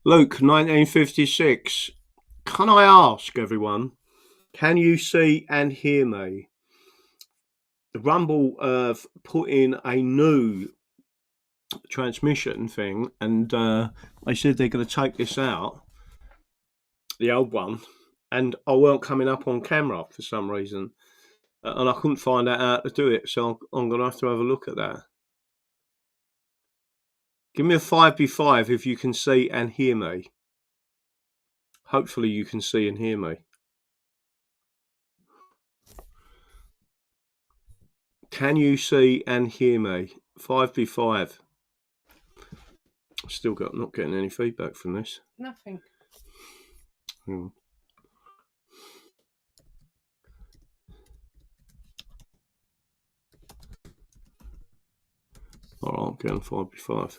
Luke, 1956. Can I ask everyone, can you see and hear me? The Rumble have put in a new transmission thing, and they said they're going to take this out, the old one, and I weren't coming up on camera for some reason, and I couldn't find out how to do it, so I'm going to have a look at that. Give me a 5b5 if you can see and hear me. Hopefully you can see and hear me. Can you see and hear me? 5b5. Still not getting any feedback from this. Nothing. All right, I'm getting 5b5.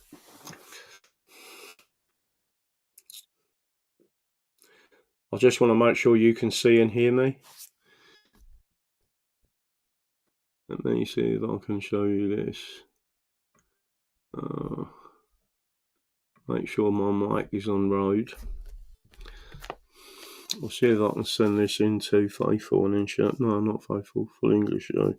I just want to make sure you can see and hear me. Let me see if I can show you this. Make sure my mic is on road. I'll see if I can send this into Faithful and then show. No, not Faithful. Full English though.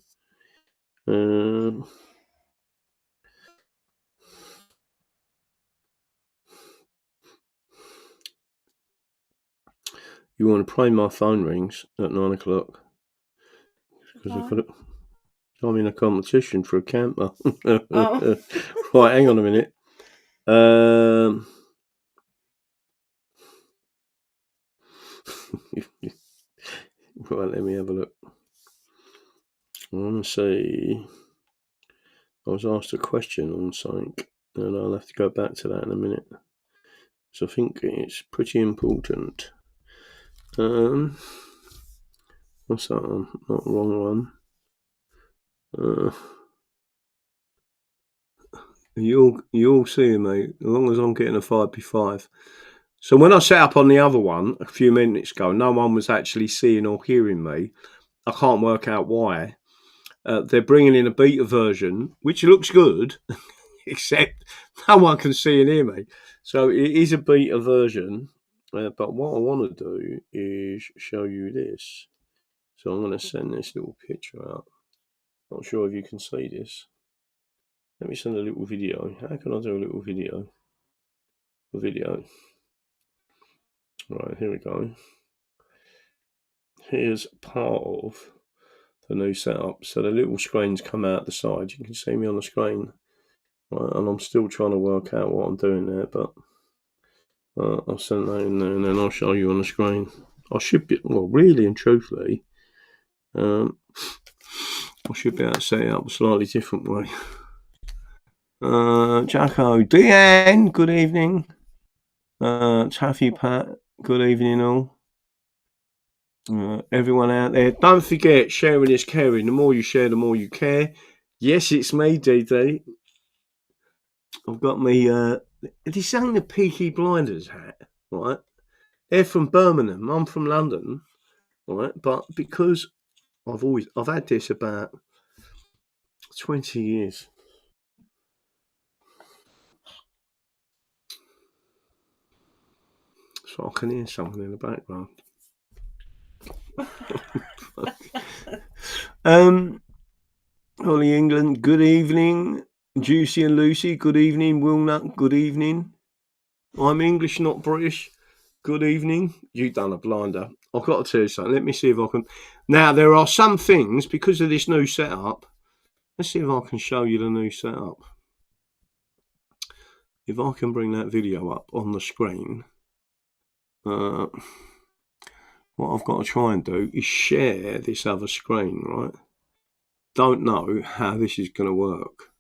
You want to pray my phone rings at 9 o'clock? Because I'm in a competition for a camper. Oh. Right, hang on a minute. Right, let me have a look. I want to see. I was asked a question on something, and I'll have to go back to that in a minute. So I think it's pretty important. What's that one? Not the wrong one. You all seeing me, as long as I'm getting a 5b5. So when I set up on the other one a few minutes ago, no one was actually seeing or hearing me. I can't work out why. They're bringing in a beta version, which looks good, except no one can see and hear me. So it is a beta version, but what I want to do is show you this. So I'm going to send this little picture out. Not sure if you can see this. Let me send a little video. How can I do a little video? Right, here we go. Here's part of the new setup. So the little screens come out the side. You can see me on the screen. Right, and I'm still trying to work out what I'm doing there, but I'll send that in there and then I'll show you on the screen. I should be, well, really and truthfully, I should be able to set it up a slightly different way. Jacko, Deanne, good evening. Taffy Pat, good evening all. Everyone out there, don't forget, sharing is caring. The more you share, the more you care. Yes, it's me, DD. I've got me, this ain't the Peaky Blinders hat, right? They're from Birmingham, I'm from London, right? But because I've had this about 20 years. So I can hear something in the background. Holly England, good evening. Juicy and Lucy, good evening. Wilnut, good evening. I'm English, not British. Good evening. You've done a blinder. I've got to tell you something. Let me see if I can. Now, there are some things, because of this new setup. Let's see if I can show you the new setup. If I can bring that video up on the screen. What I've got to try and do is share this other screen, right? Don't know how this is going to work.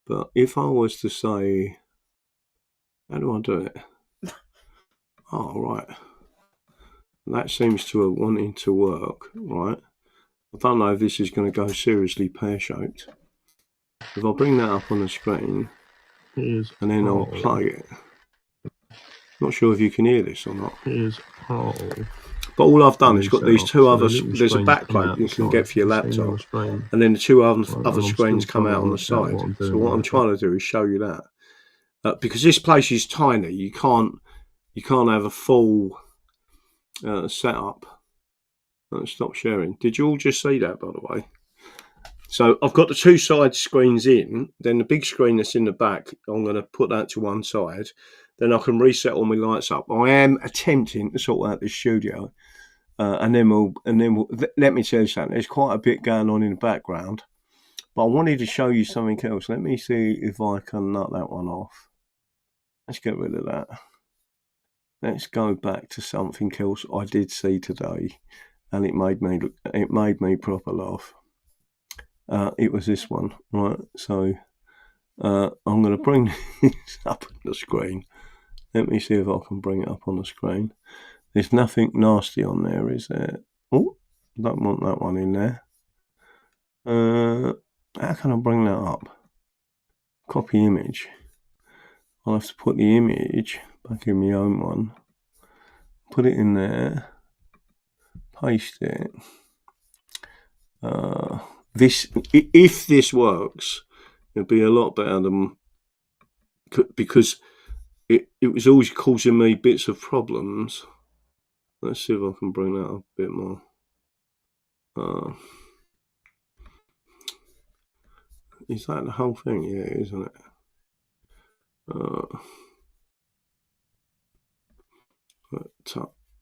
But if I was to say, how do I do it? Oh, right. That seems to have wanting to work, right? I don't know if this is going to go seriously pear-shaped. If I bring that up on the screen, and then I'll play it. Not sure if you can hear this or not. But all I've done is got these two other. There's a backplate you can get for your laptop, and then the two other screens come out on the side. So what I'm trying to do is show you that, because this place is tiny. You can't you can't have a full setup. Stop sharing. Did you all just see that, by the way? So I've got the two side screens in, then the big screen that's in the back, I'm going to put that to one side. Then I can reset all my lights up. I am attempting to sort out this studio, and then we'll. Let me tell you something. There's quite a bit going on in the background, but I wanted to show you something else. Let me see if I can nut that one off. Let's get rid of that. Let's go back to something else I did see today, and it made me proper laugh. It was this one, right? So I'm going to bring this up on the screen. Let me see if I can bring it up on the screen. There's nothing nasty on there, is there? Oh, don't want that one in there. How can I bring that up? Copy image. I'll have to put the image back in my own one. Put it in there. Paste it. If this works, it'll be a lot better than, because it was always causing me bits of problems. Let's see if I can bring that up a bit more. Is that the whole thing? Yeah, isn't it?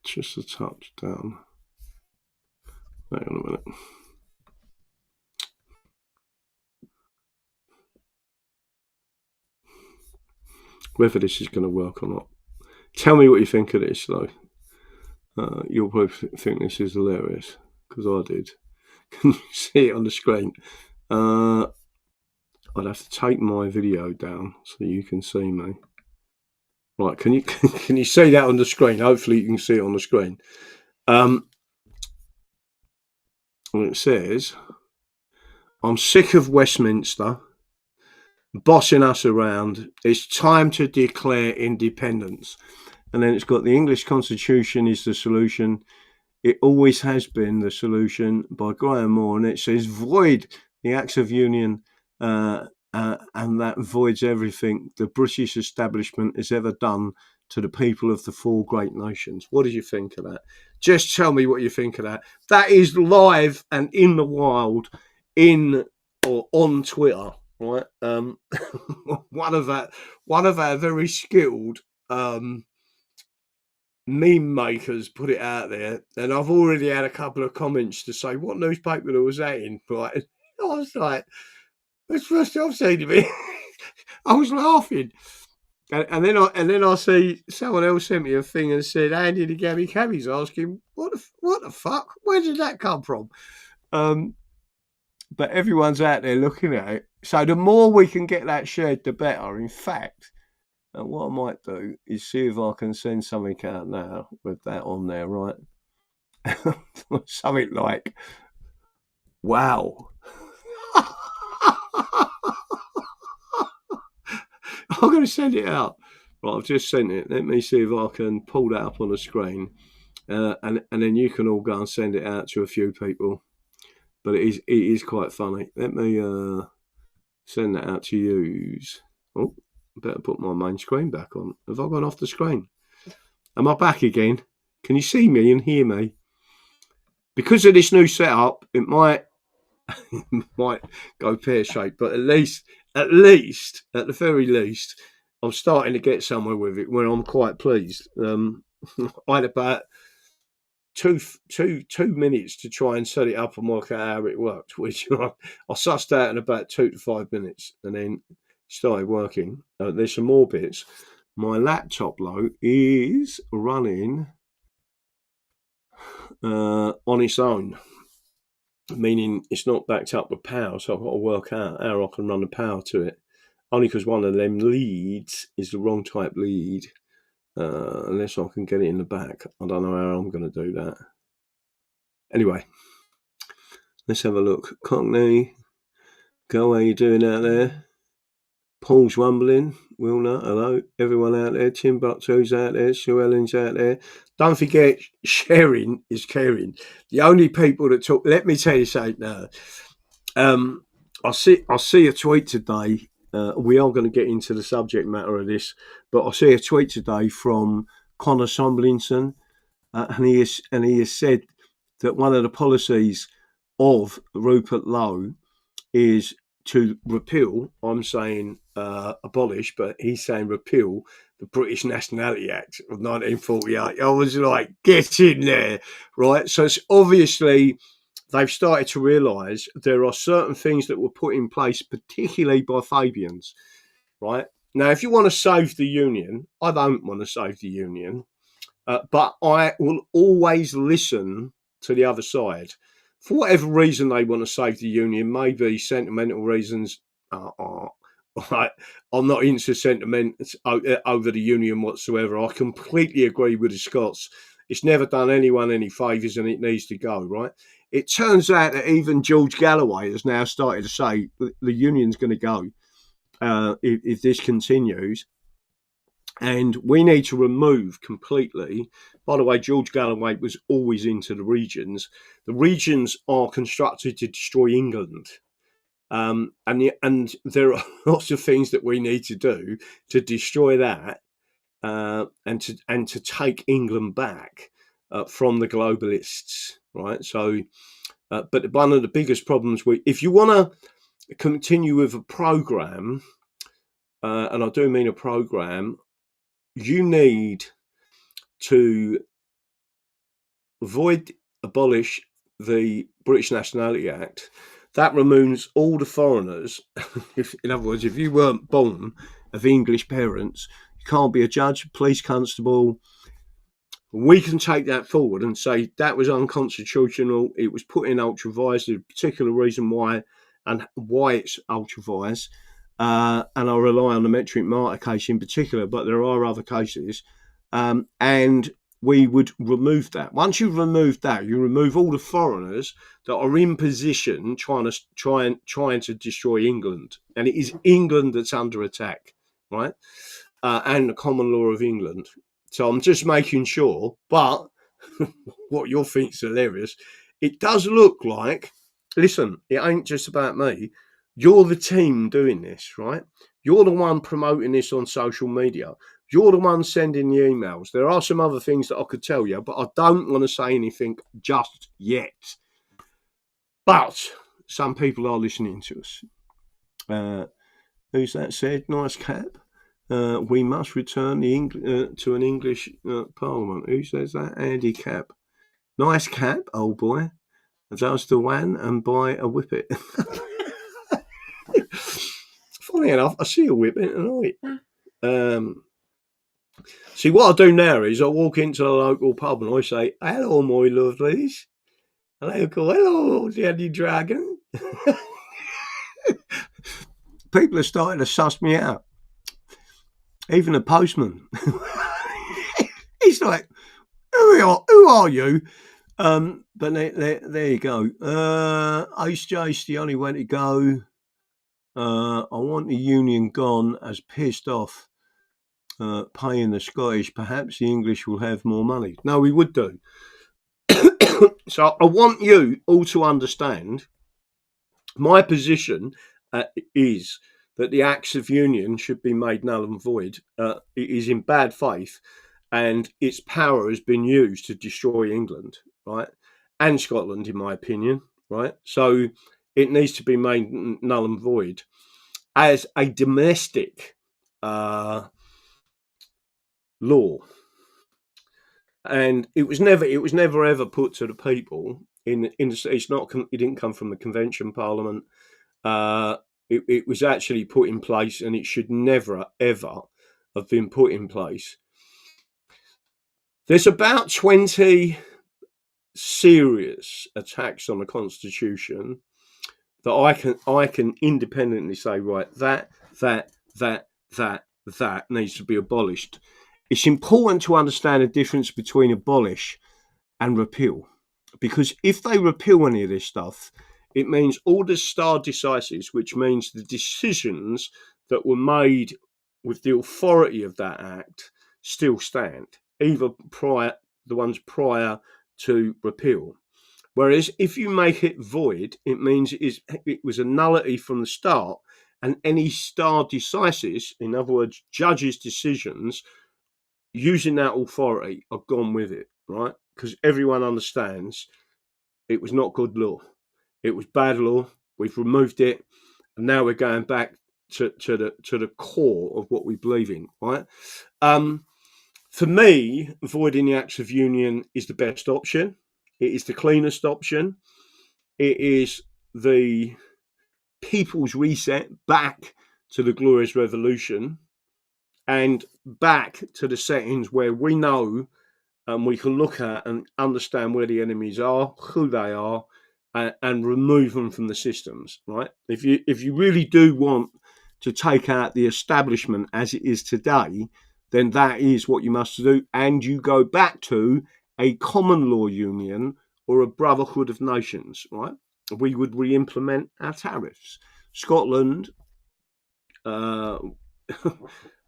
Just a touch down. Hang on a minute. Whether this is going to work or not. Tell me what you think of this, though. You'll probably think this is hilarious, because I did. Can you see it on the screen? I'd have to take my video down so you can see me. Right, can you see that on the screen? Hopefully you can see it on the screen. And it says, I'm sick of Westminster bossing us around. It's time to declare independence. And then it's got the English Constitution is the solution. It always has been the solution, by Graham Moore. And it says void the Acts of Union, and that voids everything the British establishment has ever done to the people of the four great nations. What do you think of that? Just tell me what you think of that. That is live and in the wild, on Twitter. Right, one of our very skilled meme makers put it out there, and I've already had a couple of comments to say, what newspaper was that in? Right, I was like, that's the first time I've seen it. I was laughing, and then I see someone else sent me a thing and said, Andy the Gabby Cabby's asking, what the fuck? Where did that come from? But everyone's out there looking at it. So the more we can get that shared, the better. In fact, what I might do is see if I can send something out now with that on there, right? Something like, wow. I'm going to send it out. Right, I've just sent it. Let me see if I can pull that up on the screen. And then you can all go and send it out to a few people. But it is quite funny. Let me send that out to you. Oh, better put my main screen back on. Have I gone off the screen? Am I back again? Can you see me and hear me? Because of this new setup, it might go pear-shaped, but at the very least, I'm starting to get somewhere with it where I'm quite pleased. I had about two minutes to try and set it up and work out how it worked, which I sussed out in about 2 to 5 minutes, and then started working. There's some more bits. My laptop, though, is running on its own, meaning it's not backed up with power, so I've got to work out how I can run the power to it, only because one of them leads is the wrong type lead. Unless I can get it in the back. I don't know how I'm going to do that. Anyway, let's have a look. Cockney, go, how you doing out there? Paul's rumbling. Wilner, hello. Everyone out there. Timbuktu's out there. Sue Ellen's out there. Don't forget, sharing is caring. The only people that talk... Let me tell you something now. I see a tweet today. We are going to get into the subject matter of this, but I see a tweet today from Connor Somlinson, and he has said that one of the policies of Rupert Lowe is to repeal. I'm saying abolish, but he's saying repeal the British Nationality Act of 1948. I was like, get in there, right? So it's obviously they've started to realise there are certain things that were put in place, particularly by Fabians, right? Now, if you want to save the Union, I don't want to save the Union, but I will always listen to the other side. For whatever reason they want to save the Union, maybe sentimental reasons. I'm not into sentiments over the Union whatsoever. I completely agree with the Scots. It's never done anyone any favours and it needs to go, right? It turns out that even George Galloway has now started to say the Union's going to go if this continues. And we need to remove completely. By the way, George Galloway was always into the regions. The regions are constructed to destroy England. And there are lots of things that we need to do to destroy that and to take England back from the globalists, right? So, but one of the biggest problems, if you want to continue with a program, and I do mean a program, you need to abolish the British Nationality Act. That removes all the foreigners. In other words, if you weren't born of English parents, you can't be a judge, police constable. We can take that forward and say that was unconstitutional. It was put in ultra vires. There's a particular reason why and why it's ultra vires. And I rely on the Metric Martyr case in particular, but there are other cases. And we would remove that. Once you've removed that, you remove all the foreigners that are in position trying to destroy England. And it is England that's under attack, right? And the common law of England. So I'm just making sure, but what you'll think is hilarious, it does look like, listen, it ain't just about me. You're the team doing this, right? You're the one promoting this on social media. You're the one sending the emails. There are some other things that I could tell you, but I don't want to say anything just yet. But some people are listening to us. Who's that said? Nice cap. We must return to an English Parliament. Who says that? Andy Cap. Nice cap, old boy. That's the one and buy a whippet. Funny enough, I see a whippet tonight. See, what I do now is I walk into a local pub and I say, hello, my lovelies. And they go, hello, Daddy Dragon. People are starting to suss me out. Even the postman. He's like, who are you? But there you go. Ace Jace, the only way to go. I want the Union gone, as pissed off paying the Scottish. Perhaps the English will have more money. No, we would do. So I want you all to understand my position is that the Acts of Union should be made null and void. It is in bad faith and its power has been used to destroy England, right? And Scotland, in my opinion, right? So it needs to be made null and void as a domestic law. And it was never ever put to the people it's not, it didn't come from the Convention Parliament. It was actually put in place, and it should never ever have been put in place. There's about 20 serious attacks on the Constitution that I can independently say, right, that needs to be abolished. It's important to understand the difference between abolish and repeal, because if they repeal any of this stuff, it means all the stare decisis, which means the decisions that were made with the authority of that act still stand, either the ones prior to repeal. Whereas if you make it void, it means it was a nullity from the start, and any stare decisis, in other words, judges' decisions, using that authority, I've gone with it, right? Because everyone understands it was not good law. It was bad law. We've removed it, and now we're going back to the core of what we believe in, right? For me, avoiding the Acts of Union is the best option. It is the cleanest option. It is the people's reset back to the glorious revolution and back to the settings where we know and we can look at and understand where the enemies are, who they are, and remove them from the systems. Right? If you really do want to take out the establishment as it is today, then that is what you must do, and you go back to a common law union or a brotherhood of nations. Right? We would re-implement our tariffs. Scotland,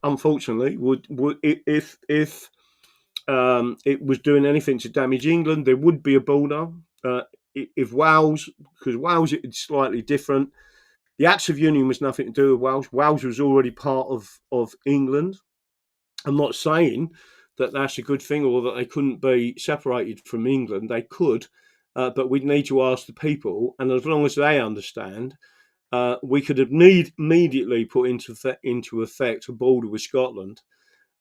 unfortunately, would if it was doing anything to damage England, there would be a border. If Wales, because Wales is slightly different, the Acts of Union was nothing to do with Wales. Wales was already part of England. I'm not saying that that's a good thing or that they couldn't be separated from England. They could, but we'd need to ask the people, and as long as they understand, we could immediately put into effect a border with Scotland,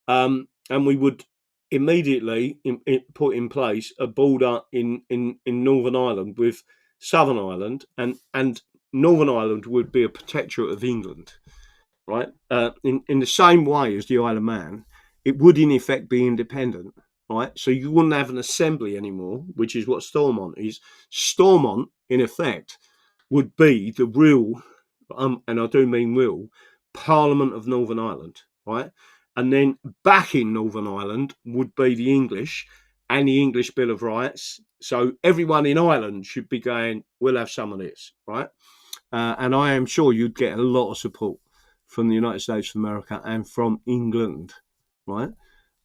and we would immediately put in place a border in Northern Ireland with Southern Ireland, and Northern Ireland would be a protectorate of England, right? In the same way as the Isle of Man, it would in effect be independent, right? So you wouldn't have an assembly anymore, which is what Stormont is. Stormont, in effect, would be the real, and I do mean real, Parliament of Northern Ireland, right? And then back in Northern Ireland would be the English and the English Bill of Rights. So everyone in Ireland should be going, we'll have some of this, right? And I am sure you'd get a lot of support from the United States of America and from England, right?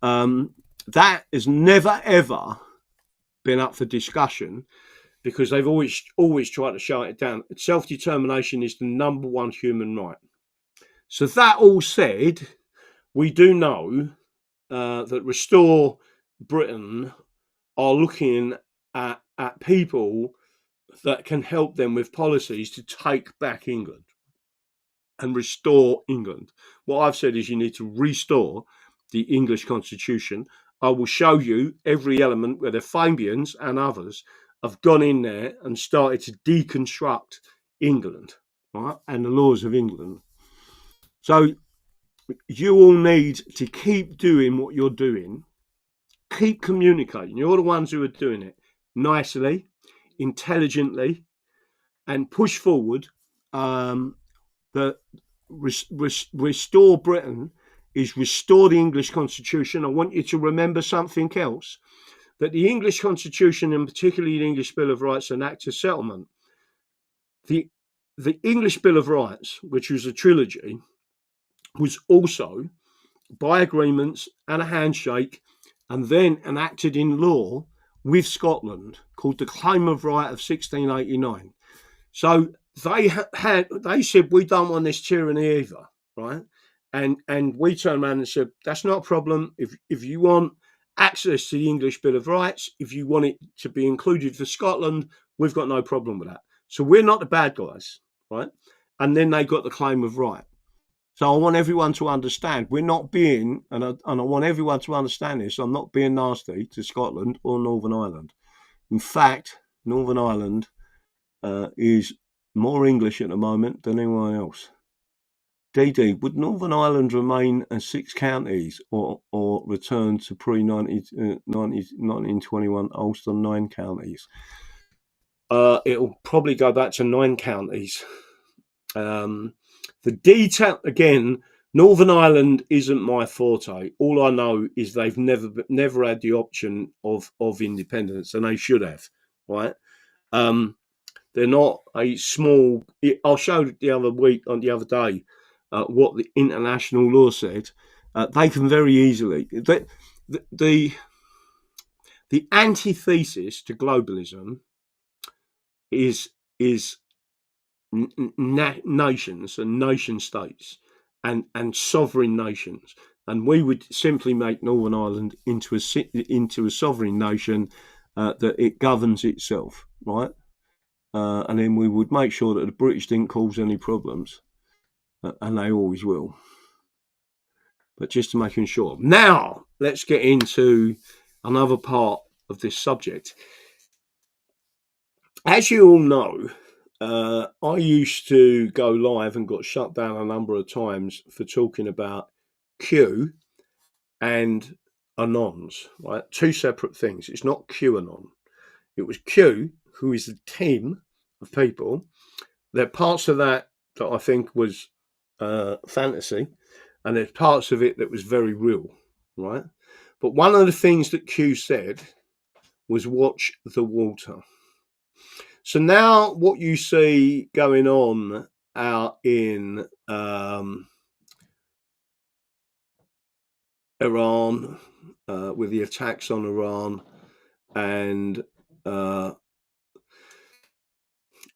That has never, ever been up for discussion because they've always tried to shut it down. Self-determination is the number one human right. So that all said, we do know that Restore Britain are looking at people that can help them with policies to take back England and restore England. What I've said is you need to restore the English constitution. I will show you every element where the Fabians and others have gone in there and started to deconstruct England, right, and the laws of England. So you all need to keep doing what you're doing. Keep communicating. You're the ones who are doing it nicely, intelligently, and push forward. The restore Britain is restore the English constitution. I want you to remember something else, that the English constitution, and particularly the English Bill of Rights and Act of Settlement, the English Bill of Rights, which was a trilogy, was also by agreements and a handshake and then enacted in law with Scotland, called the Claim of Right of 1689. So they said, we don't want this tyranny either, right? And we turned around and said, that's not a problem. If you want access to the English Bill of Rights, if you want it to be included for Scotland, we've got no problem with that. So we're not the bad guys, right? And then they got the Claim of Right. So I want everyone to understand, we're not being, and I want everyone to understand this, I'm not being nasty to Scotland or Northern Ireland. In fact, Northern Ireland is more English at the moment than anyone else. DD, would Northern Ireland remain as 6 counties or return to pre-1921 Ulster 9 counties? It'll probably go back to 9 counties. The detail, again, Northern Ireland isn't my forte. All I know is they've never had the option of independence, and they should have, right? They're not a small. I'll show the other day what the international law said. They can very easily. The antithesis to globalism is nations and nation states and sovereign nations. and we would simply make Northern Ireland into a sovereign nation that it governs itself, right? And then we would make sure that the British didn't cause any problems, and they always will. But just to making sure. Now, let's get into another part of this subject. As you all know, I used to go live and got shut down a number of times for talking about Q and Anons, right? Two separate things. It's not QAnon. It was Q, who is a team of people. There are parts of that I think was fantasy, and there's parts of it that was very real, right? But one of the things that Q said was watch the water. So now what you see going on out in Iran, with the attacks on Iran, and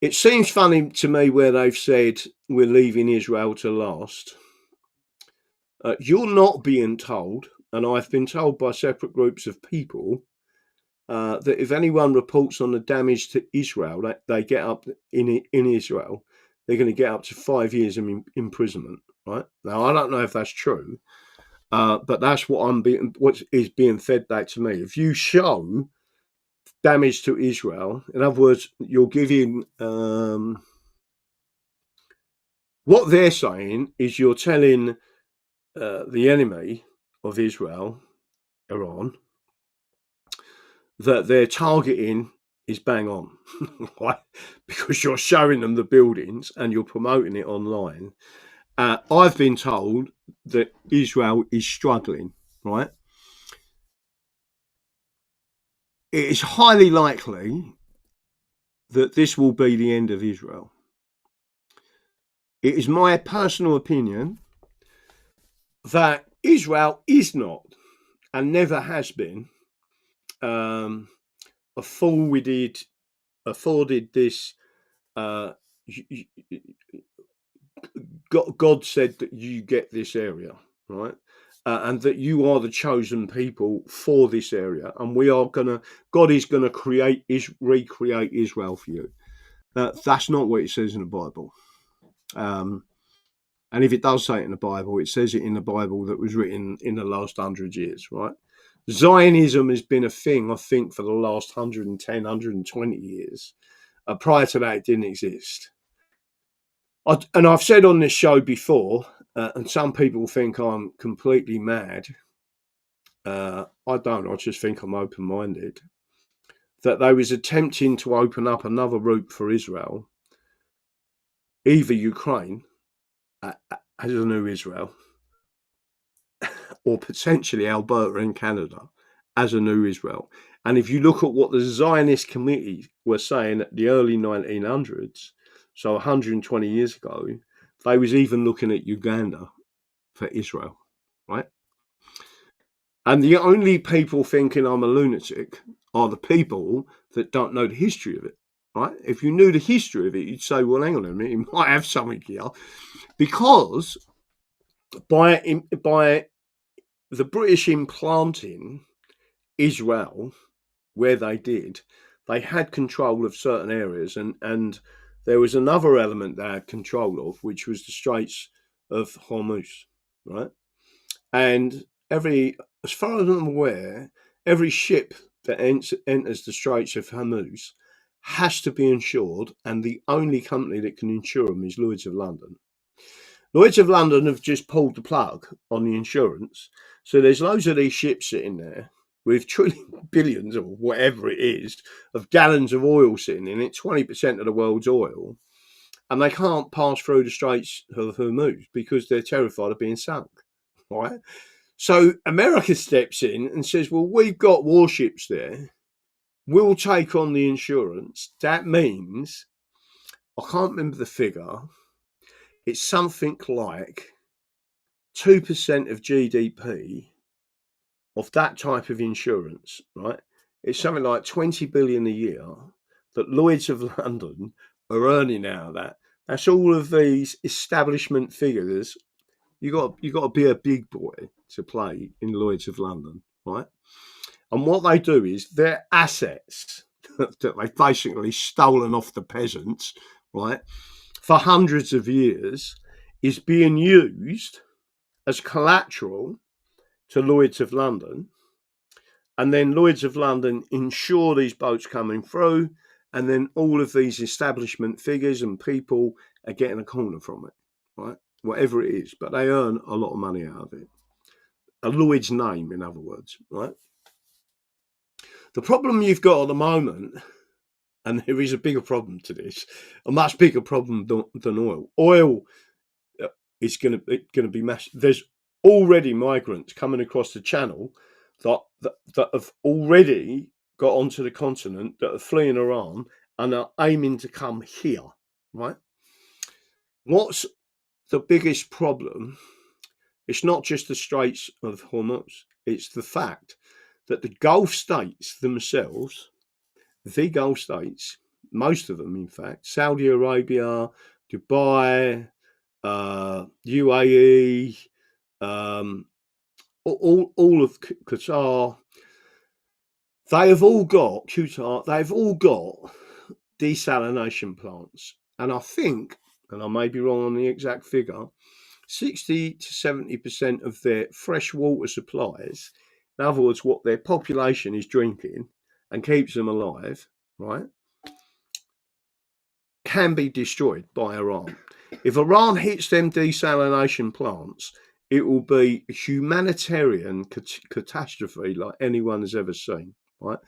it seems funny to me where they've said we're leaving Israel to last. You're not being told, and I've been told by separate groups of people, that if anyone reports on the damage to Israel, they get up in Israel, they're going to get up to 5 years of imprisonment. Right now, I don't know if that's true, but that's what is being fed back to me. If you show damage to Israel, in other words, you're giving. What they're saying is you're telling the enemy of Israel, Iran, that their targeting is bang on, right? Because you're showing them the buildings and you're promoting it online. I've been told that Israel is struggling, right? It is highly likely that this will be the end of Israel. It is my personal opinion that Israel is not and never has been afforded this. God said that you get this area, right? And that you are the chosen people for this area, and God is gonna recreate Israel for you. That's not what it says in the Bible. And if it does say it in the Bible, it says it in the Bible that was written in the last 100 years, right? Zionism has been a thing, I think, for the last 110, 120 years. Prior to that, it didn't exist. And I've said on this show before, and some people think I'm completely mad. I don't. I just think I'm open-minded. That they was attempting to open up another route for Israel, either Ukraine as a new Israel, or potentially Alberta and Canada as a new Israel. And if you look at what the Zionist committee were saying at the early 1900s, so 120 years ago, they was even looking at Uganda for Israel, right? And the only people thinking I'm a lunatic are the people that don't know the history of it, right? If you knew the history of it, you'd say, well, hang on a minute, you might have something here. Because by the British implanting Israel where they did, they had control of certain areas, and there was another element they had control of, which was the Straits of Hormuz, right? And as far as I'm aware, every ship that enters the Straits of Hormuz has to be insured, and the only company that can insure them is Lloyd's of London. Lloyd's of London have just pulled the plug on the insurance, so there's loads of these ships sitting there with billions or whatever it is of gallons of oil sitting in it, 20% of the world's oil, and they can't pass through the Straits of Hormuz because they're terrified of being sunk, right? So America steps in and says, well, we've got warships there. We'll take on the insurance. That means, I can't remember the figure, it's something like 2% of GDP of that type of insurance, right? It's something like 20 billion a year that Lloyd's of London are earning out of that. That's all of these establishment figures. You got to be a big boy to play in Lloyd's of London, right? And what they do is their assets that they've basically stolen off the peasants, right, for hundreds of years is being used as collateral to Lloyd's of London. And then Lloyd's of London insure these boats coming through, and then all of these establishment figures and people are getting a corner from it, right? Whatever it is, but they earn a lot of money out of it. A Lloyd's name, in other words, right? The problem you've got at the moment, and there is a bigger problem to this, a much bigger problem than oil. Oil is going to be massive. There's already migrants coming across the channel that have already got onto the continent, that are fleeing Iran and are aiming to come here, right? What's the biggest problem? It's not just the Straits of Hormuz. It's the fact that the Gulf states themselves, the Gulf states, most of them, in fact, Saudi Arabia, Dubai, UAE, all of Qatar, they've all got desalination plants. And I think, and I may be wrong on the exact figure, 60 to 70% of their fresh water supplies, in other words, what their population is drinking and keeps them alive, right, can be destroyed by Iran. If Iran hits them desalination plants, it will be a humanitarian catastrophe like anyone has ever seen, right?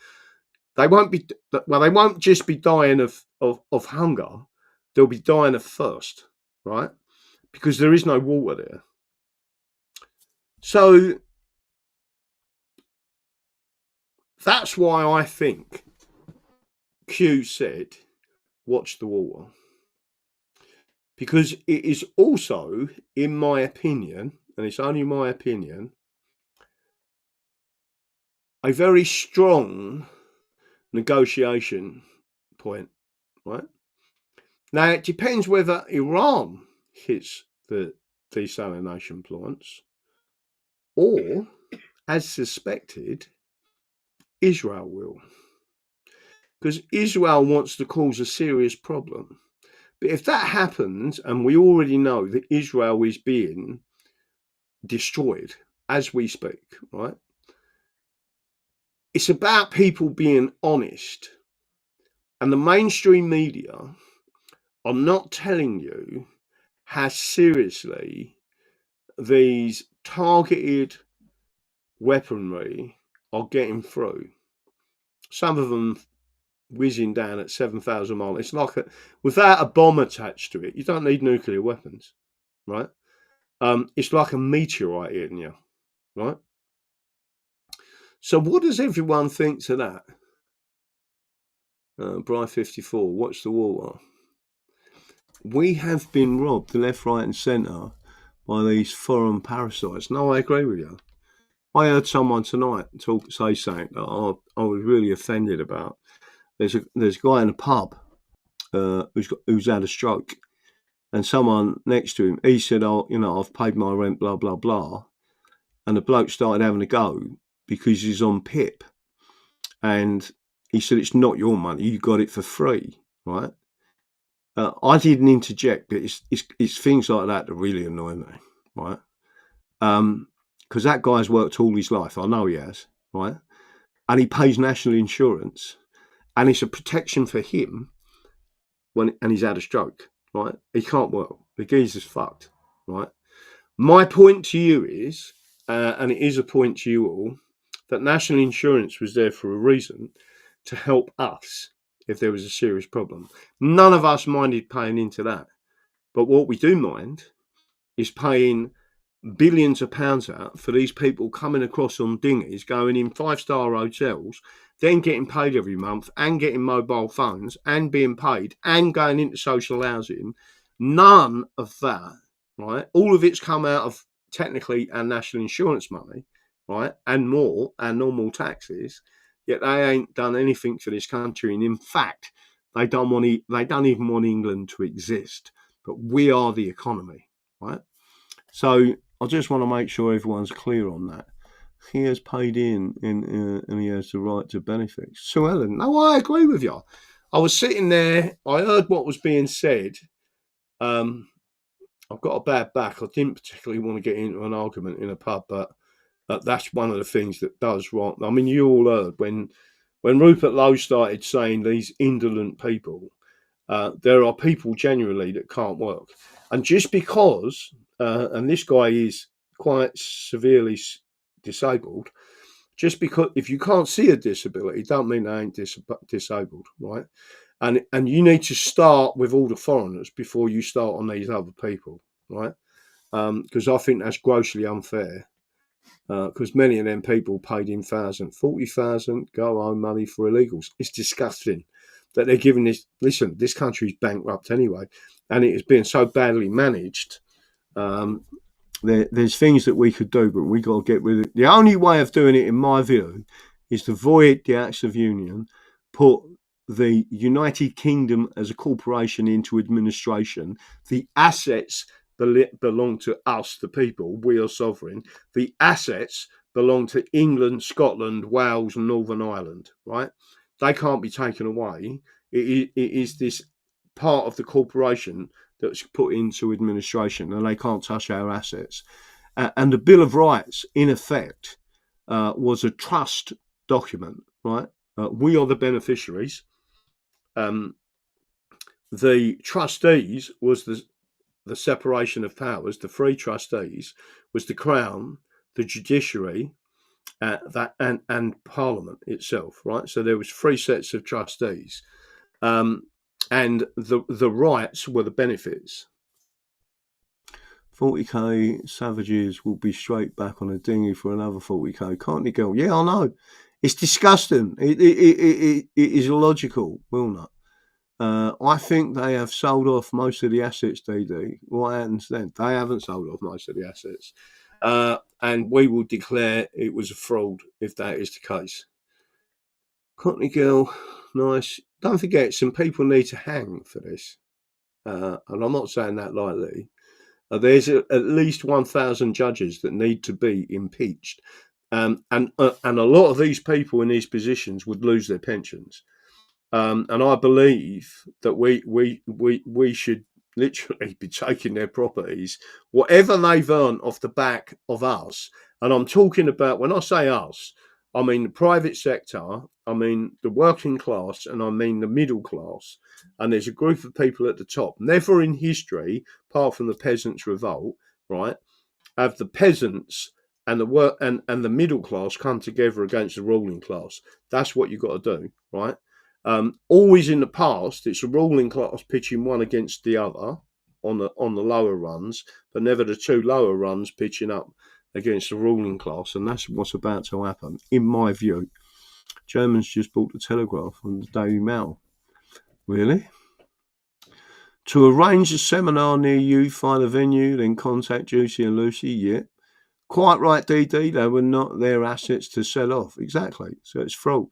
They won't just be dying of hunger, they'll be dying of thirst, right? Because there is no water there. So that's why I think Q said, watch the water. Because it is also, in my opinion, and it's only my opinion, a very strong negotiation point, right? Now, it depends whether Iran hits the desalination plants or, as suspected, Israel will. Because Israel wants to cause a serious problem. But if that happens, and we already know that Israel is being destroyed as we speak, right? It's about people being honest. And the mainstream media are not telling you how seriously these targeted weaponry are getting through. Some of them whizzing down at 7,000 miles. It's like without a bomb attached to it, you don't need nuclear weapons, right? It's like a meteorite hitting you, right? So what does everyone think to that? Bri 54, watch the water. We have been robbed left, right and centre by these foreign parasites. No, I agree with you. I heard someone tonight say something that I was really offended about. There's a guy in a pub who's had a stroke, and someone next to him, he said, "Oh, I've paid my rent, blah blah blah," and the bloke started having a go because he's on PIP, and he said, "It's not your money; you got it for free, right?" I didn't interject, but it's things like that that really annoy me, right? Because that guy's worked all his life. I know he has, right? And he pays national insurance. And it's a protection for him and he's had a stroke, right? He can't work. The geezer's fucked, right? My point to you is, and it is a point to you all, that national insurance was there for a reason, to help us if there was a serious problem. None of us minded paying into that. But what we do mind is paying billions of pounds out for these people coming across on dinghies, going in 5-star hotels, then getting paid every month and getting mobile phones and being paid and going into social housing. None of that, right? All of it's come out of technically our national insurance money, right? And more, our normal taxes. Yet they ain't done anything for this country. And in fact, they don't even want England to exist. But we are the economy, right? So I just want to make sure everyone's clear on that. He has paid in and he has the right to benefit. So, Ellen, no, I agree with you. I was sitting there, I heard what was being said. I've got a bad back. I didn't particularly want to get into an argument in a pub, but that's one of the things that does right. I mean, you all heard when Rupert Lowe started saying these indolent people, there are people genuinely that can't work. And just because, and this guy is quite severely disabled, just because if you can't see a disability, don't mean they ain't disabled, right? And you need to start with all the foreigners before you start on these other people, right? Because I think that's grossly unfair. Because many of them people paid in 40,000 go home money for illegals. It's disgusting that they're giving this. Listen, this country's bankrupt anyway, and it has been so badly managed. There's things that we could do, but we got to get rid of it. The only way of doing it, in my view, is to void the Acts of Union, put the United Kingdom as a corporation into administration. The assets belong to us, the people. We are sovereign. The assets belong to England, Scotland, Wales, and Northern Ireland, right? They can't be taken away. It is this part of the corporation that's put into administration, and they can't touch our assets. And the Bill of Rights, in effect, was a trust document, right? We are the beneficiaries. The trustees was the separation of powers. The three trustees was the Crown, the judiciary, and Parliament itself, right? So there was three sets of trustees, and the rights were the benefits. 40k savages will be straight back on a dinghy for another 40k. Can't you, girl? Yeah, I know. It's disgusting. It is illogical, will not. I think they have sold off most of the assets, DD. What happens then? They haven't sold off most of the assets. And we will declare it was a fraud if that is the case. Courtney Girl, nice. Don't forget, some people need to hang for this. And I'm not saying that lightly. There's at least 1,000 judges that need to be impeached. And a lot of these people in these positions would lose their pensions. And I believe that we should literally be taking their properties, whatever they've earned off the back of us. And I'm talking about, when I say us, I mean the private sector, I mean the working class, and I mean the middle class. And there's a group of people at the top. Never in history, apart from the peasants' revolt, right, have the peasants and the middle class come together against the ruling class. That's what you've got to do, right? Always in the past, it's the ruling class pitching one against the other on the lower runs, but never the two lower runs pitching up against the ruling class, and that's what's about to happen, in my view. Germans just bought the Telegraph from the Daily Mail. Really? To arrange a seminar near you, find a venue, then contact Juicy and Lucy. Yeah. Quite right, DD. They were not their assets to sell off. Exactly. So it's fraud.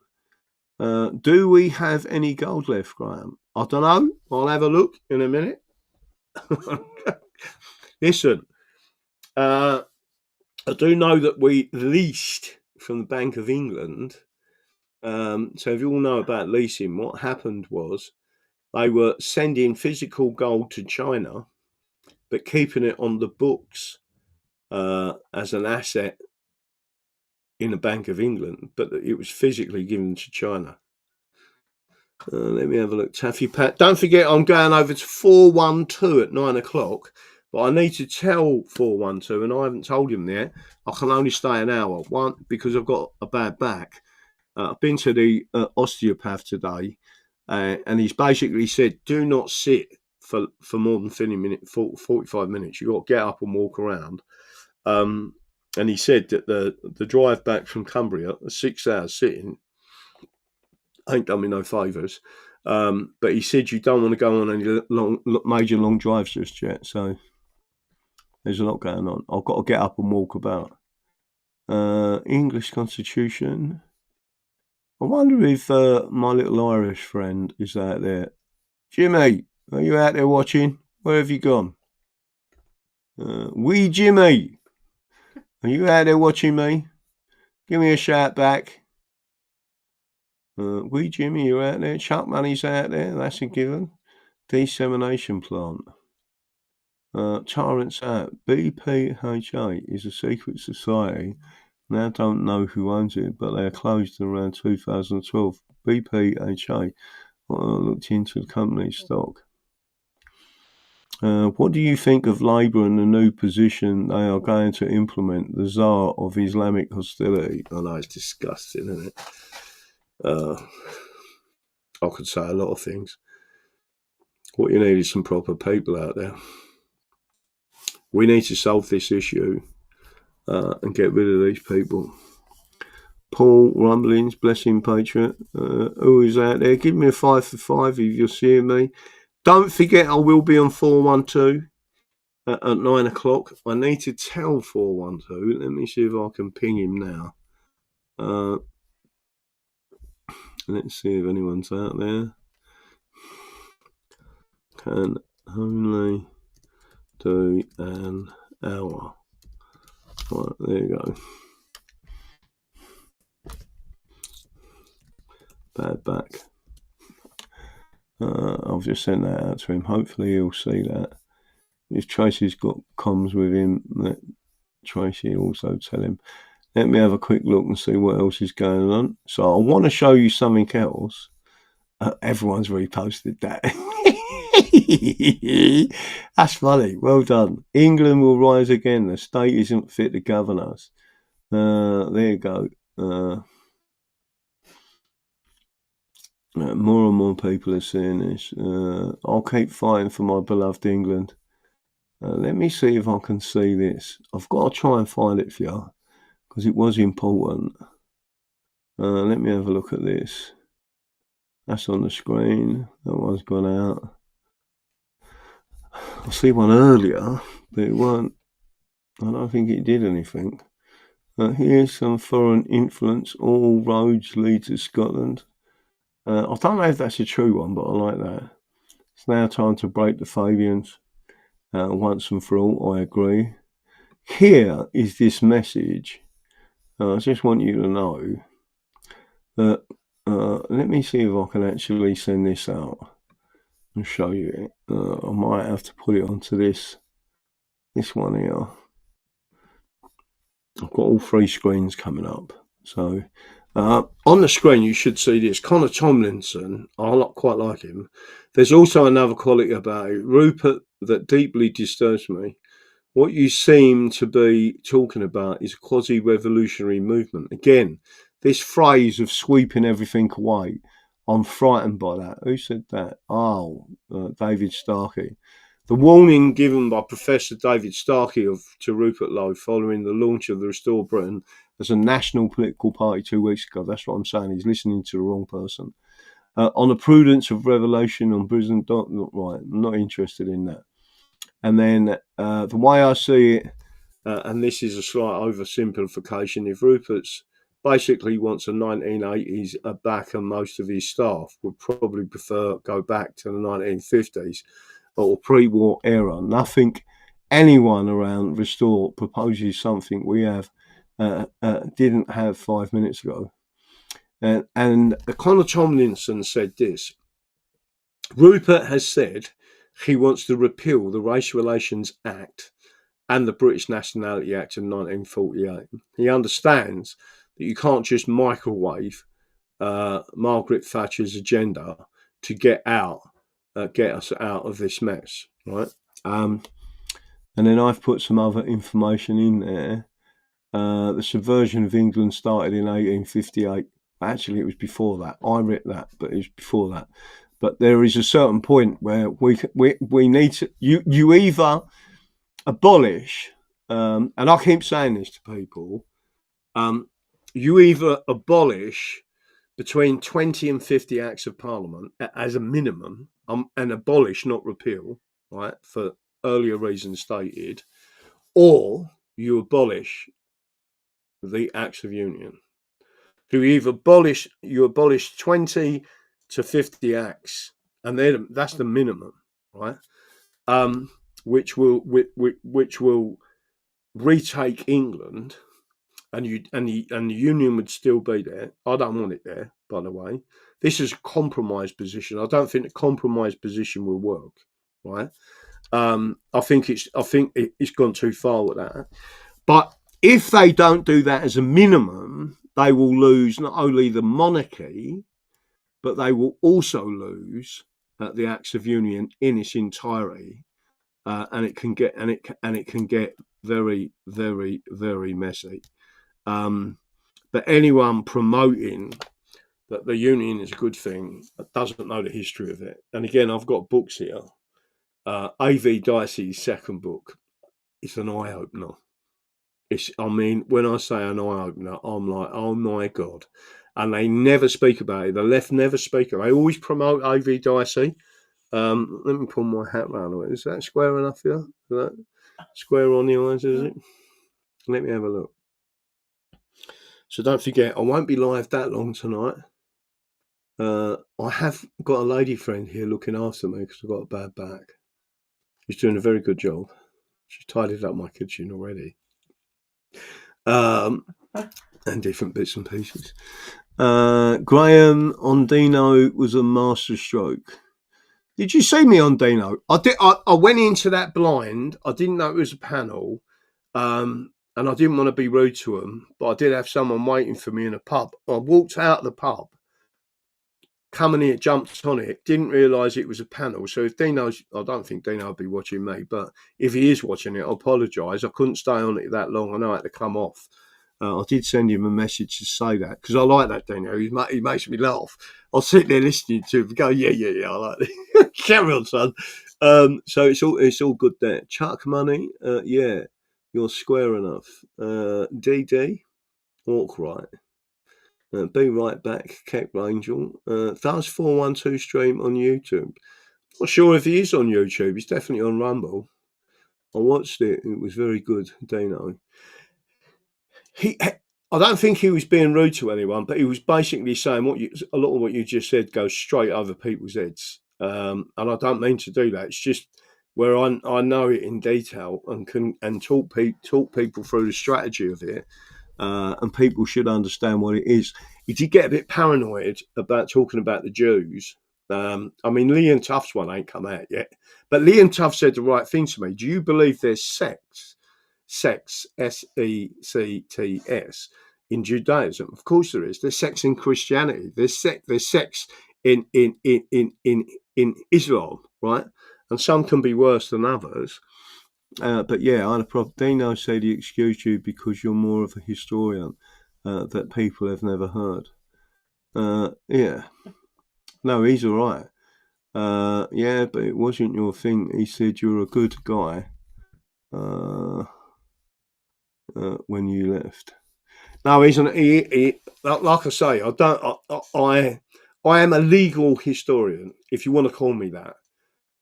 Do we have any gold left, Graham? I don't know. I'll have a look in a minute. Listen, I do know that we leased from the Bank of England. So if you all know about leasing, what happened was they were sending physical gold to China, but keeping it on the books as an asset in the Bank of England, but it was physically given to China. Let me have a look. Taffy Pat. Don't forget, I'm going over to 412 at 9 o'clock, but I need to tell 412, and I haven't told him yet. I can only stay an hour. One, because I've got a bad back. I've been to the osteopath today, and he's basically said, do not sit for more than 45 minutes. You've got to get up and walk around. And he said that the drive back from Cumbria, 6 hours sitting, ain't done me no favours. But he said you don't want to go on any major long drives just yet. So there's a lot going on. I've got to get up and walk about. English Constitution. I wonder if my little Irish friend is out there. Jimmy, are you out there watching? Where have you gone? Wee Jimmy. Are you out there watching me? Give me a shout back. Wee Jimmy, you out there? Chuck Money's out there. That's a given. Desalination plant. Torrance out. BPHA is a secret society. Now don't know who owns it, but they are closed in around 2012. BPHA looked into the company's stock. What do you think of Labour and the new position they are going to implement, the Tsar of Islamic hostility? I know it's disgusting, isn't it? I could say a lot of things. What you need is some proper people out there. We need to solve this issue and get rid of these people. Paul Rumblings, blessing Patriot. Who is out there? Give me a 5 for 5 if you're seeing me. Don't forget, I will be on 412 at 9 o'clock. I need to tell 412. Let me see if I can ping him now. Let's see if anyone's out there. Can only do an hour. Right, there you go. Bad back. I've just sent that out to him. Hopefully he'll see that. If Tracy's got comms with him, let Tracy also tell him. Let me have a quick look and see what else is going on. So I want to show you something else. Everyone's reposted that. That's funny. Well done. England will rise again. The state isn't fit to govern us. There you go. More and more people are seeing this. I'll keep fighting for my beloved England. Let me see if I can see this. I've got to try and find it for you because it was important. Let me have a look at this. That's on the screen. That one's gone out. I see one earlier, but it weren't. I don't think it did anything. Here's some foreign influence. All roads lead to Scotland. I don't know if that's a true one, but I like that. It's now time to break the Fabians once and for all. I agree. Here is this message. I just want you to know that. Let me see if I can actually send this out and show you it. I might have to put it onto this one here. I've got all 3 screens coming up. So on the screen you should see this. Connor Tomlinson, I quite like him. There's also another quality about it, Rupert, that deeply disturbs me. What you seem to be talking about is a quasi-revolutionary movement. Again, this phrase of sweeping everything away, I'm frightened by that. Who said that? Oh, David Starkey. The warning given by Professor David Starkey to Rupert Lowe following the launch of the Restore Britain as a national political party 2 weeks ago. That's what I'm saying. He's listening to the wrong person. On the prudence of revelation on prison. Right, I'm not interested in that. And then the way I see it, and this is a slight oversimplification, if Rupert's basically wants a 1980s back and most of his staff would probably prefer go back to the 1950s or pre-war era. Nothing anyone around Restore proposes something we have didn't have 5 minutes ago. And Connor Tomlinson said this. Rupert has said he wants to repeal the Race Relations Act and the British Nationality Act of 1948. He understands that you can't just microwave Margaret Thatcher's agenda to get us out of this mess, right? And then I've put some other information in there. The subversion of England started in 1858. Actually, it was before that. I read that, but it was before that. But there is a certain point where we need to you either abolish, and I keep saying this to people, you either abolish between 20 and 50 acts of Parliament as a minimum, and abolish, not repeal, right, for earlier reasons stated, or you abolish the acts of union. So you abolish 20 to 50 acts, and then that's the minimum, right? Which will retake England, and the Union would still be there. I don't want it there, by the way. This is a compromise position. I don't think the compromise position will work, right? I think it's gone too far with that. But if they don't do that as a minimum, they will lose not only the monarchy, but they will also lose the Acts of Union in its entirety, and it can get very, very, very messy. But anyone promoting that the Union is a good thing doesn't know the history of it. And again, I've got books here. A.V. Dicey's second book. It's an eye opener. When I say an eye opener, I'm like, oh my God. And they never speak about it. The left never speak about it. They always promote A.V. Dicey. Let me pull my hat round. Is that square enough here? Is that square on the eyes, is it? Let me have a look. So don't forget, I won't be live that long tonight. I have got a lady friend here looking after me because I've got a bad back. She's doing a very good job. She's tidied up my kitchen already. And different bits and pieces. Graham on Dino was a master stroke. Did you see me on Dino? I went into that blind. I didn't know it was a panel. And I didn't want to be rude to them, but I did have someone waiting for me in a pub. I walked out of the pub, come in here, jumped on it, didn't realise it was a panel. So if Dino's, I don't think Dino will be watching me, but if he is watching it, I apologise. I couldn't stay on it that long. I know I had to come off. I did send him a message to say that because I like that Dino. He makes me laugh. I'll sit there listening to him and go, yeah, I like it. Carry on, son. So it's all good there. Chuck money, yeah. You're square enough. DD, walk right. Be right back, Keck Angel. Does 412 stream on YouTube? Not sure if he is on YouTube. He's definitely on Rumble. I watched it. It was very good, Dino. I don't think he was being rude to anyone, but he was basically saying a lot of what you just said goes straight over people's heads. And I don't mean to do that. It's just where I know it in detail and can talk people through the strategy of it, and people should understand what it is. If you get a bit paranoid about talking about the Jews, Liam Tuff's one ain't come out yet, but Liam Tuff said the right thing to me. Do you believe there's sex, sects, in Judaism? Of course there is. There's sex in Christianity. There's sex in Islam, right? And some can be worse than others. But yeah, I had a problem. Dino said he excused you because you're more of a historian that people have never heard. Yeah. No, he's all right. Yeah, but it wasn't your thing. He said you're a good guy when you left. No, he's like I say, I am a legal historian, if you want to call me that.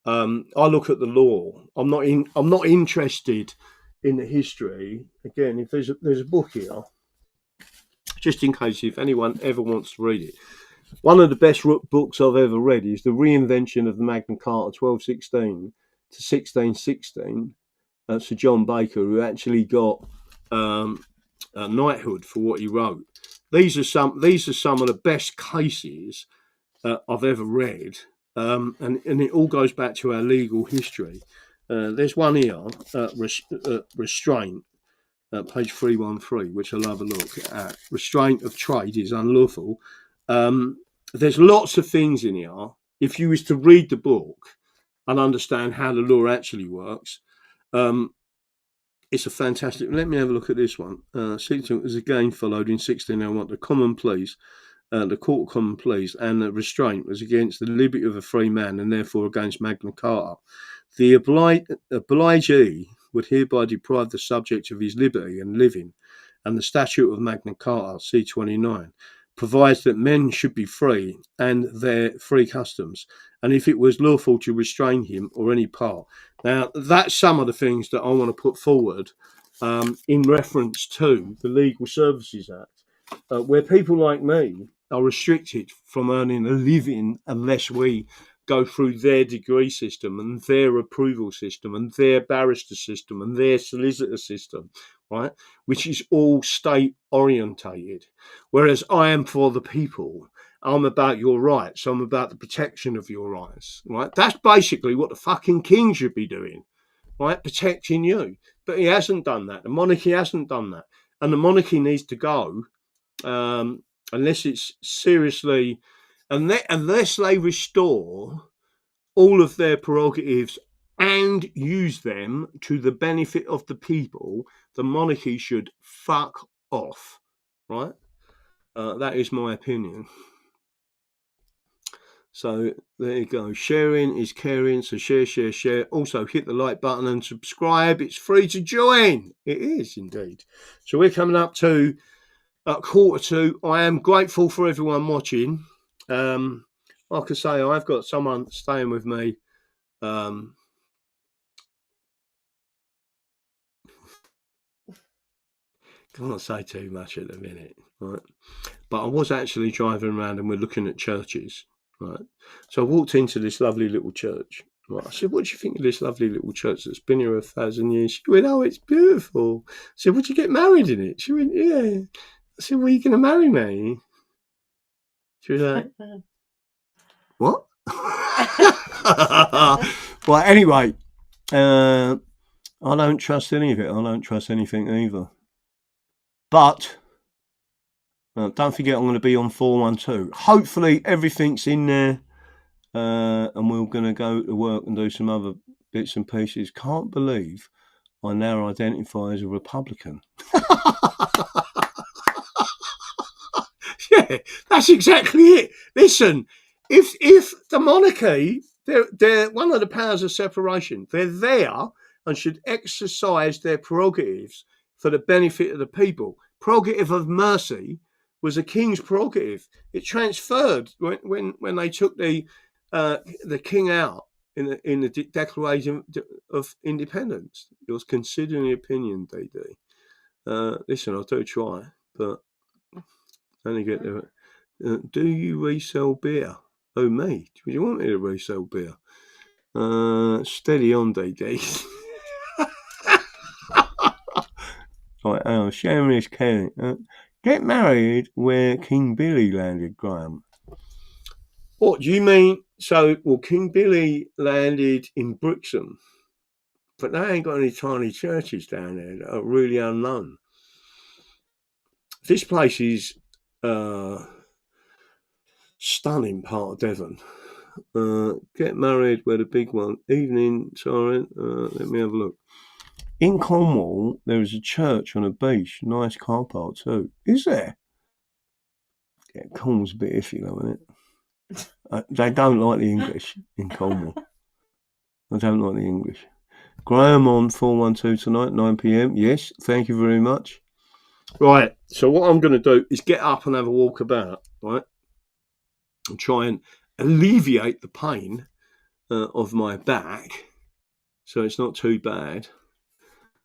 I look at the law. I'm not interested in the history. Again, if there's a book here, just in case if anyone ever wants to read it. One of the best books I've ever read is The Reinvention of the Magna Carta, 1216 to 1616. Sir John Baker, who actually got a knighthood for what he wrote. These are some of the best cases I've ever read. And it all goes back to our legal history. There's one here, restraint, page 313, which I'll have a look at. Restraint of trade is unlawful. There's lots of things in here. If you was to read the book and understand how the law actually works, it's a fantastic. Let me have a look at this one. Seaton was again followed in 1601. The common pleas. The Court of Common Pleas and the restraint was against the liberty of a free man and therefore against Magna Carta. The obligee would hereby deprive the subject of his liberty and living, and the Statute of Magna Carta, C29, provides that men should be free and their free customs, and if it was lawful to restrain him or any part. Now, that's some of the things that I want to put forward in reference to the Legal Services Act, where people like me are restricted from earning a living unless we go through their degree system and their approval system and their barrister system and their solicitor system, right? Which is all state orientated. Whereas I am for the people. I'm about your rights. I'm about the protection of your rights, right? That's basically what the fucking king should be doing, right? Protecting you. But he hasn't done that. The monarchy hasn't done that. And the monarchy needs to go, unless it's seriously, unless they restore all of their prerogatives and use them to the benefit of the people, the monarchy should fuck off, right? That is my opinion. So there you go. Sharing is caring. So share. Also hit the like button and subscribe. It's free to join. It is indeed. So we're coming up to 1:45. I am grateful for everyone watching. Like I say, I've got someone staying with me. Can't say too much at the minute, right? But I was actually driving around and we're looking at churches, right? So I walked into this lovely little church. Right? I said, "What do you think of this lovely little church that's been here 1,000 years?" She went, "Oh, it's beautiful." I said, "Would you get married in it?" She went, "Yeah." I said, "Well, are you going to marry me?" She was like, "What?" Well, anyway, I don't trust any of it. I don't trust anything either. But don't forget, I'm going to be on 412. Hopefully, everything's in there, and we're going to go to work and do some other bits and pieces. Can't believe I now identify as a Republican. Yeah, that's exactly it. Listen, if the monarchy, they're one of the powers of separation. They're there and should exercise their prerogatives for the benefit of the people. Prerogative of mercy was a king's prerogative. It transferred when they took the king out in the Declaration of Independence. It was considering the opinion, DD. Listen, I'll do try, but only get to it. Do you resell beer? Oh, me? Do you want me to resell beer? Steady on, DD. Right, sharing this caring. Get married where King Billy landed, Graham. What do you mean? So, well, King Billy landed in Brixham, but they ain't got any tiny churches down there that are really unknown. This place is stunning part of Devon. Get married where the big one. Evening, sorry. Let me have a look. In Cornwall, there is a church on a beach. Nice car park too. Is there? Yeah, Cornwall's a bit iffy though, isn't it? They don't like the English in Cornwall. They don't like the English. Graham on 412 tonight, 9 p.m. Yes, thank you very much. Right, so what I'm going to do is get up and have a walk about, right? And try and alleviate the pain of my back, so it's not too bad.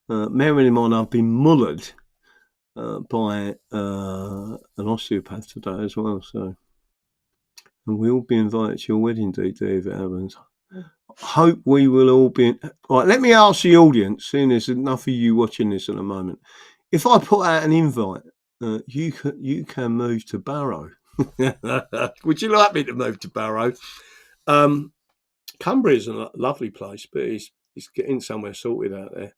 Bearing in mind, I've been mullered by an osteopath today as well, so. And we'll be invited to your wedding, DD, if it happens. Hope we will all be. Right, let me ask the audience, seeing there's enough of you watching this at the moment. If I put out an invite, you can move to Barrow. Would you like me to move to Barrow? Cumbria is a lovely place, but it's getting somewhere sorted out there.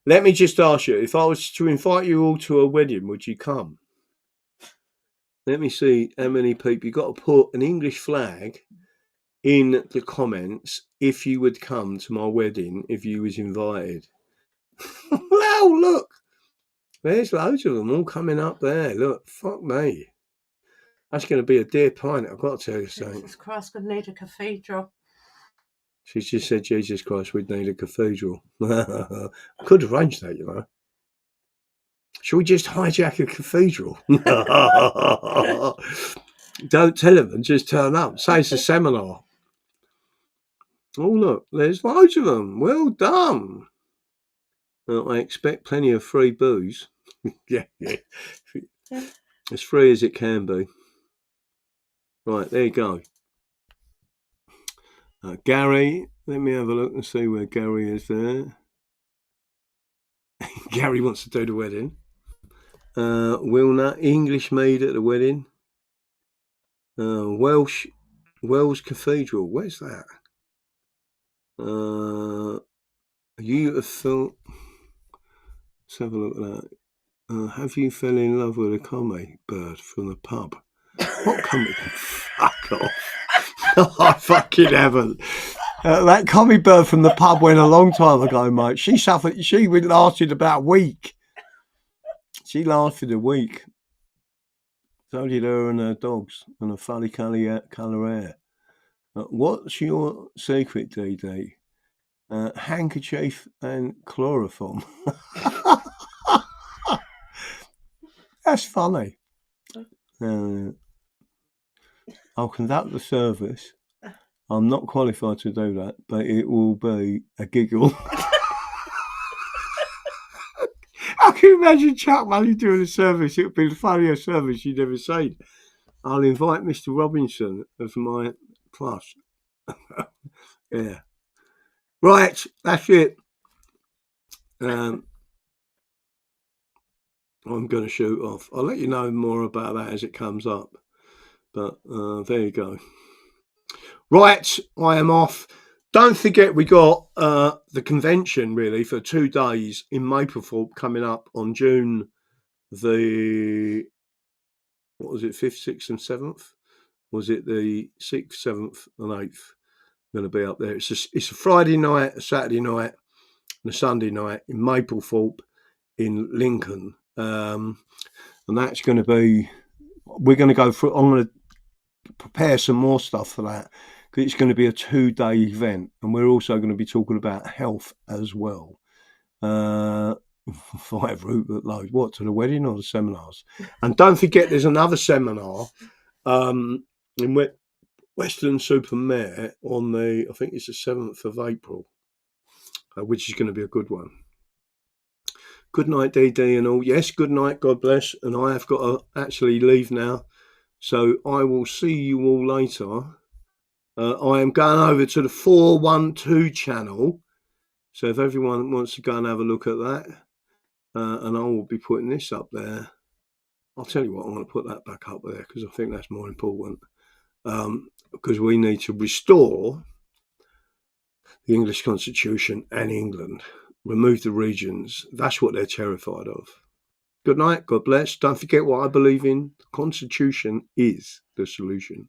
Let me just ask you, if I was to invite you all to a wedding, would you come? Let me see how many people. You've got to put an English flag in the comments if you would come to my wedding if you was invited. Wow, look. There's loads of them all coming up there. Look, fuck me. That's going to be a dear pint, I've got to tell you something. Jesus Christ, would need a cathedral. She just said, Jesus Christ, we'd need a cathedral. Could arrange that, you know. Shall we just hijack a cathedral? Don't tell them and just turn up. Say it's a seminar. Oh, look, there's loads of them. Well done. Well, I expect plenty of free booze. Yeah. As free as it can be. Right, there you go. Gary, let me have a look and see where Gary is there. Gary wants to do the wedding. Wilna, English maid at the wedding. Welsh Cathedral, where's that? You have felt. Let's have a look at that. Have you fell in love with a commie bird from the pub? What commie? Fuck off. I fucking haven't. That commie bird from the pub went a long time ago, mate. She lasted about a week. She lasted a week. So did her and her dogs and her funny colour hair. What's your secret, DD? Handkerchief and chloroform. That's funny. I'll conduct the service. I'm not qualified to do that, but it will be a giggle. I can imagine Chuck Money doing a service. It would be the funniest service you'd ever seen. I'll invite Mr. Robinson as my plus. Yeah. Right, that's it. I'm going to shoot off. I'll let you know more about that as it comes up. But there you go. Right, I am off. Don't forget we got the convention really for 2 days in Maplethorpe coming up on June the, what was it, 5th, 6th and 7th? Was it the 6th, 7th and 8th? Going to be up there. It's a Friday night, a Saturday night and a Sunday night in Maplethorpe in Lincoln. And that's going to be, we're going to go through, I'm going to prepare some more stuff for that because it's going to be a 2-day event and we're also going to be talking about health as well. 5 route that loads. What, to the wedding or the seminars? And don't forget there's another seminar in Westminster on the, I think it's the 7th of April, which is going to be a good one. Good night, DD and all. Yes, good night, God bless. And I have got to actually leave now. So I will see you all later. I am going over to the 412 channel. So if everyone wants to go and have a look at that, and I will be putting this up there. I'll tell you what, I'm going to put that back up there because I think that's more important. Because we need to restore the English Constitution and England. Remove the regions. That's what they're terrified of. Good night. God bless. Don't forget what I believe in. The Constitution is the solution.